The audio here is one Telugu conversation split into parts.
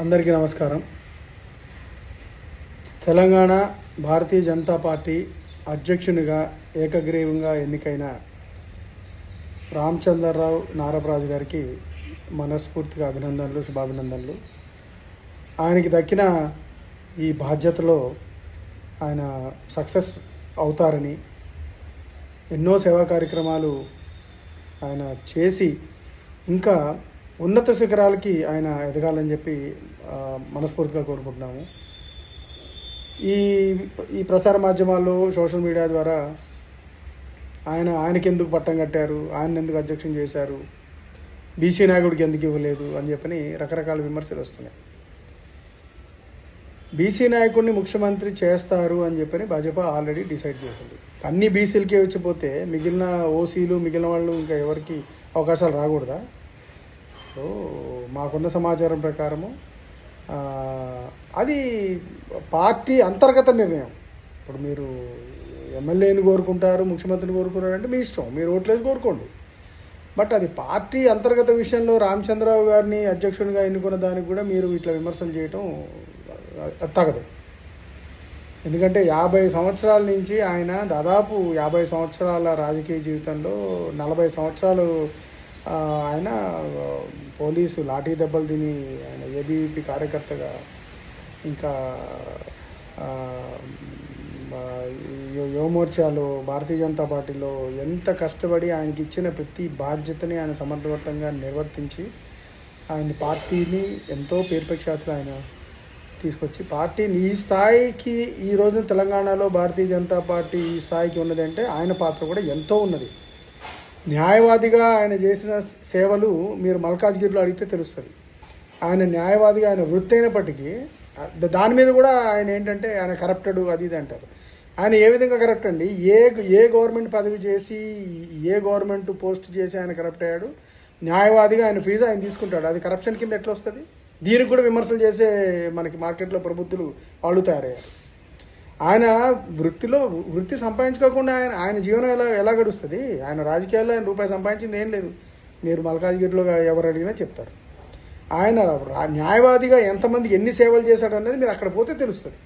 అందరికీ నమస్కారం. తెలంగాణ భారతీయ జనతా పార్టీ అధ్యక్షునిగా ఏకగ్రీవంగా ఎన్నికైన రామచంద్రరావు నారపరాజు గారికి మనస్ఫూర్తిగా అభినందనలు, శుభాభినందనలు. ఆయనకి దక్కిన ఈ బాధ్యతలో ఆయన సక్సెస్ అవుతారని, ఎన్నో సేవా కార్యక్రమాలు ఆయన చేసి ఇంకా ఉన్నత శిఖరాలకి ఆయన ఎదగాలని చెప్పి మనస్ఫూర్తిగా కోరుకుంటున్నాము. ఈ ప్రసార మాధ్యమాల్లో, సోషల్ మీడియా ద్వారా ఆయనకి ఎందుకు పట్టం కట్టారు, ఆయన ఎందుకు అధ్యక్షం చేశారు, బీసీ నాయకుడికి ఎందుకు ఇవ్వలేదు అని చెప్పని రకరకాల విమర్శలు వస్తున్నాయి. బీసీ నాయకుడిని ముఖ్యమంత్రి చేస్తారు అని చెప్పని భాజపా ఆల్రెడీ డిసైడ్ చేసింది. అన్ని బీసీలకే వచ్చిపోతే మిగిలిన ఓసీలు, మిగిలిన వాళ్ళు ఇంకా ఎవరికి అవకాశాలు రాకూడదా? సో మాకున్న సమాచారం ప్రకారము అది పార్టీ అంతర్గత నిర్ణయం. ఇప్పుడు మీరు ఎమ్మెల్యేని కోరుకుంటారు, ముఖ్యమంత్రిని కోరుకున్నారు అంటే మీ ఇష్టం, మీరు ఓట్లేసి కోరుకోండి. బట్ అది పార్టీ అంతర్గత విషయంలో రామచంద్రరావు గారిని అధ్యక్షునిగా ఎన్నుకున్న దానికి కూడా మీరు ఇట్లా విమర్శలు చేయటం తగదు. ఎందుకంటే 50 సంవత్సరాల నుంచి ఆయన దాదాపు 50 సంవత్సరాల రాజకీయ జీవితంలో 40 సంవత్సరాలు ఆయన పోలీసు లాఠీ దెబ్బలు తిని ఆయన ఏబీవీపీ కార్యకర్తగా, ఇంకా యువమోర్చాలో, భారతీయ జనతా పార్టీలో ఎంత కష్టపడి ఆయనకి ఇచ్చిన ప్రతి బాధ్యతని ఆయన సమర్థవంతంగా నిర్వర్తించి ఆయన పార్టీని ఎంతో పేరు ప్రఖ్యాతులు ఆయన తీసుకొచ్చి పార్టీని ఈ స్థాయికి, ఈ రోజు తెలంగాణలో భారతీయ జనతా పార్టీ ఈ స్థాయికి ఉన్నదంటే ఆయన పాత్ర కూడా ఎంతో ఉన్నది. న్యాయవాదిగా ఆయన చేసిన సేవలు మీరు మల్కాజ్గిరిలో అడిగితే తెలుస్తుంది. ఆయన న్యాయవాదిగా ఆయన వృత్తి అయినప్పటికీ దాని మీద కూడా ఆయన ఏంటంటే ఆయన కరప్టెడ్ అది ఇది అంటారు. ఆయన ఏ విధంగా కరప్ట్ అండి? ఏ గవర్నమెంట్ పదవి చేసి, ఏ గవర్నమెంట్ పోస్ట్ చేసి ఆయన కరప్ట్ అయ్యాడు? న్యాయవాదిగా ఆయన ఫీజు ఆయన తీసుకుంటాడు, అది కరప్షన్ కింద ఎట్లా వస్తుంది? దీనికి కూడా విమర్శలు చేసే మనకి మార్కెట్లో ప్రబుద్ధులు వాళ్ళు తయారయ్యారు. ఆయన వృత్తి సంపాదించుకోకుండా ఆయన జీవనం ఎలా గడుస్తుంది? ఆయన రాజకీయాల్లో ఆయన రూపాయి సంపాదించింది ఏం లేదు. మీరు మల్కాజ్గిరిలో ఎవరు అడిగినా చెప్తారు. ఆయన న్యాయవాదిగా ఎంతమందికి ఎన్ని సేవలు చేశాడు అనేది మీరు అక్కడ పోతే తెలుస్తుంది.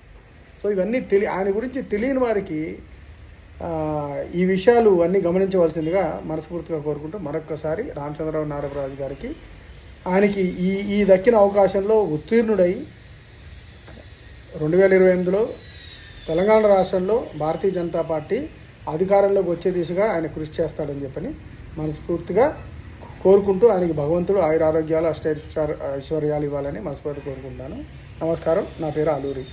సో ఇవన్నీ ఆయన గురించి తెలియని వారికి ఈ విషయాలు అన్నీ గమనించవలసిందిగా మనస్ఫూర్తిగా కోరుకుంటూ మరొక్కసారి రామచంద్రరావు నారపరాజు గారికి ఆయనకి ఈ దక్కిన అవకాశంలో ఉత్తీర్ణుడై 2028లో తెలంగాణ రాష్ట్రంలో భారతీయ జనతా పార్టీ అధికారంలోకి వచ్చే దిశగా ఆయన కృషి చేస్తాడని చెప్పని మనస్ఫూర్తిగా కోరుకుంటూ ఆయనకి భగవంతుడు ఆయురారోగ్యాలు, ఐశ్వర్యాలు ఇవ్వాలని మనస్ఫూర్తిగా కోరుకుంటున్నాను. నమస్కారం. నా పేరు అలూరి.